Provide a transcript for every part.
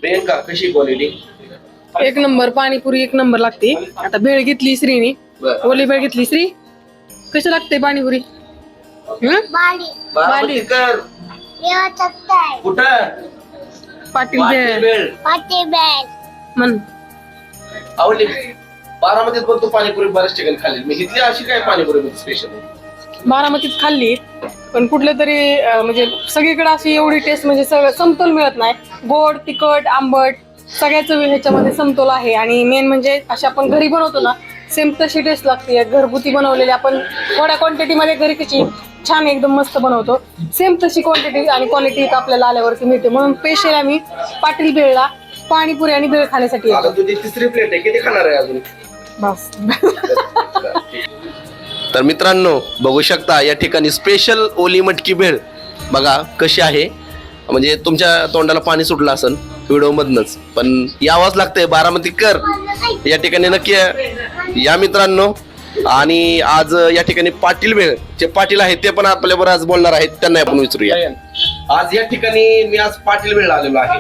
प्रियंका कशी क्वालिटी? एक नंबर. पाणीपुरी एक नंबर लागते. आता भेळ घेतली श्रीनी, ओली भेळ घेतली. श्री कशी लागते पाणीपुरी? बारामतीकर कुठं? पाटील भेळ म्हण. आवडली. बारामतीत पण तू पाणीपुरी बऱ्याच ठिकाणी खाल्ली, मी इथली अशी काय पाणीपुरी स्पेशल? बारामतीत खाल्ली, पण कुठल्या तरी म्हणजे सगळीकडे अशी एवढी टेस्ट म्हणजे सगळं समतोल मिळत नाही. गोड, तिखट, आंबट सगळ्याच ह्याच्यामध्ये समतोल आहे. आणि मेन म्हणजे अशी आपण घरी बनवतो ना, सेम तशी टेस्ट लागते. घरगुती बनवलेली आपण थोड्या क्वांटिटीमध्ये घरी कशी छान एकदम मस्त बनवतो, सेम तशी क्वांटिटी आणि क्वालिटी आपल्याला आल्यावरती मिळते. म्हणून स्पेशल आम्ही पाटील भेळला पाणीपुरी आणि भेळ खाण्यासाठी येतो. तुझी तिसरी प्लेट आहे, किती खाणार आहे अजून? बस. तर मित्रांनो बघू शकता या ठिकाणी स्पेशल ओली मटकी भेळ बघा कशी आहे. म्हणजे तुमच्या तोंडाला पाणी सुटलं असेल व्हिडिओ मधनच, पण यावंच लागतंय. बारामतीकर या ठिकाणी नक्की या मित्रांनो. आणि आज या ठिकाणी पाटील भेळ जे पाटील आहेत ते पण आपल्याबरोबर आज बोलणार आहेत, त्यांना आपण विचारूया. आज या ठिकाणी मी आज पाटील भेळ आलेलो आहे.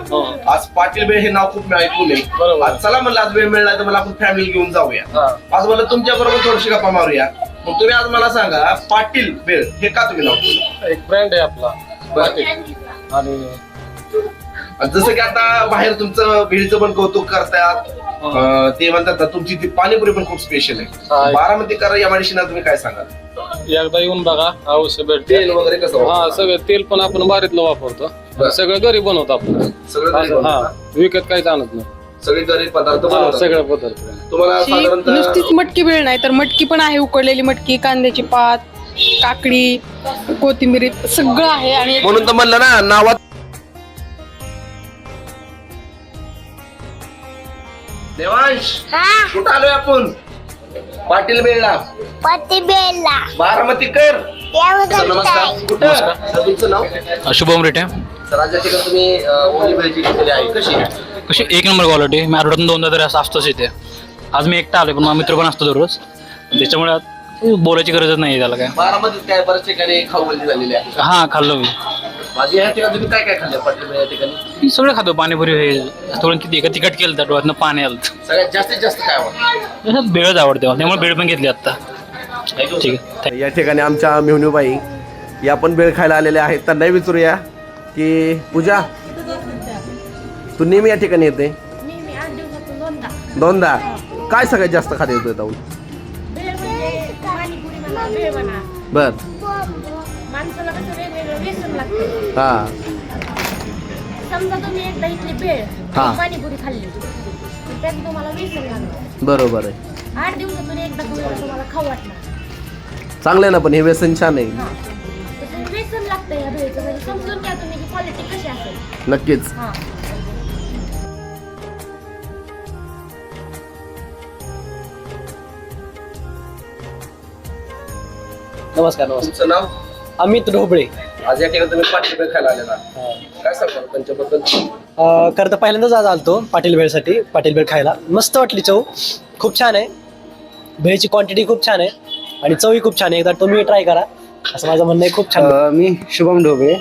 आज पाटील भेळ हे नाव खूप मी ऐकून आहे. आज चला म्हणलं आज वेळ मिळाला तर मला आपण फॅमिली घेऊन जाऊया. आज म्हणलं तुमच्या बरोबर थोडीशी गप्पा मारूया. मग तुम्ही आज मला सांगा पाटील भेळ हे का तुम्ही नाव ठेवलं? एक ब्रँड आहे आपला. आणि जसं की आता बाहेर तुमचं भेळचं पण कौतुक करतात, ते म्हणतात ना तुमची ती पाणीपुरी पण खूप स्पेशल आहे. बारामतीकर या माणसांना तुम्ही काय सांगाल? एकदा येऊन बघा, अवश्य भेटते. तेल वगैरे कसं? हा, सगळं तेल पण आपण बारीतलं वापरतो. सगळं घरी बनवतो आपण. सगळं हा, विकत काहीच आणत नाही. सगळे घरी पदार्थ हा, बनवतात. सगळं पदार्थ. तुम्हाला साधारणतः नुसतीच मटकी भेळ नाही तर मटकी पण आहे, उकडलेली मटकी, कांद्याची पात, काकडी, कोथिंबीर सगळं आहे. आणि म्हणून तर म्हणलं ना नावात. देवांश कुठं आलोय आपण? पाटील भेळला. बारामतीकर नमस्कार. कुठं सर तुमचं नाव? शुभम रेटे. सर आज या ठिकाणी तुम्ही ओली भेळची घेतलेली आहे, कशी आहे? कशी एक नंबर क्वालिटी. मी आठवड्यातून दोनदा तरी असं असतोच इथे. आज मी एकटा आलोय, पण माझा मित्र पण असतो दररोज, त्याच्यामुळे आज बोलायची गरजच नाही त्याला काय. बारामतीत काय बऱ्याच ठिकाणी खाऊगल्ली झालेली आहे. हा, खाल्लो मी. माझी या ठिकाणी तुम्ही काय काय खाल्लं पाटील भेळ या ठिकाणी? मी सगळं खातो. पाणीपुरी हे थोडं किती एका तिखट केलं तर डोळ्यातनं पाणी आलं. सगळ्यात जास्तीत जास्त काय आवडतं? तसं भेळच आवडते मला, त्यामुळे भेळ पण घेतली आता. ठीक आहे. या ठिकाणी आमच्या मेहुणूबाई या पण भेळ खायला आलेल्या आहेत. त्यांनाही विचारूया की पूजा तू नेहमी या ठिकाणी येते? दोनदा. काय सगळ्यात जास्त खाते येतोय जाऊन? बर. माणसाला कसं वेगवेगळं व्यसन लागतं. हा. समजा तुम्ही एकदा इथली भेळ हा. पाणीपुरी खाल्ली तर त्यात तुम्हाला व्यसन लागलं. बरोबर आहे. 8 दिवसातून एकदा तुम्हाला खाऊ वाटणार. चांगलं आहे ना, पण हे व्यसन छान आहे. तसं व्यसन लागतं या भेळचं. म्हणजे समजून घ्या तुम्ही की क्वालिटी कशी असेल. नक्कीच. हा. नमस्कार. तुमचं नाव? अमित ढोबळे. आज या ठिकाणी तुम्ही पाटील भेळ खायला आलेला, काय सांगाल त्यांच्याबद्दल? खरं तर पहिल्यांदाच आज आलतो पाटील भेळसाठी. पाटील भेळ खायला मस्त वाटली. चव खूप छान आहे, भेळची क्वांटिटी खूप छान आहे आणि चवही खूप छान आहे. एकदा तुम्ही ट्राय करा असं माझं म्हणणं आहे. खूप छान. मी शुभम ढोबळे.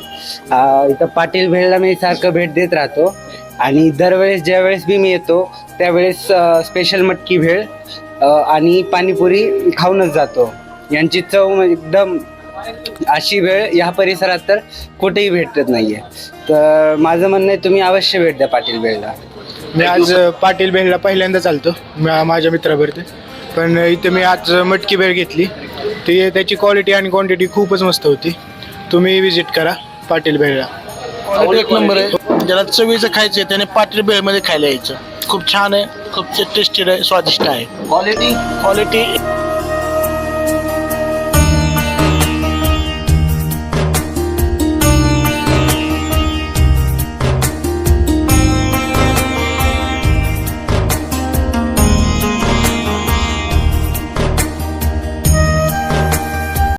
इथं पाटील भेळला मी सारखं भेट देत राहतो आणि दरवेळेस ज्या वेळेस बी मी येतो त्यावेळेस स्पेशल मटकी भेळ आणि पाणीपुरी खाऊनच जातो. यांची चव एकदम अशी भेळ या परिसरात तर कुठेही भेटत नाहीये. तर माझं म्हणणं आहे तुम्ही अवश्य भेट द्या पाटील भेळला. मी आज पाटील भेळला पहिल्यांदा चालतो माझ्या मित्राबरोबर. पण इथे मी आज मटकी भेळ घेतली. ती त्याची क्वालिटी आणि क्वांटिटी खूपच मस्त होती. तुम्ही विजिट करा पाटील भेळला. एक नंबर आहे. ज्याला चवीचं खायचं आहे त्याने पाटील भेळमध्ये खायला यायचं. खूप छान आहे, खूप टेस्टी आहे, स्वादिष्ट आहे. Quality quality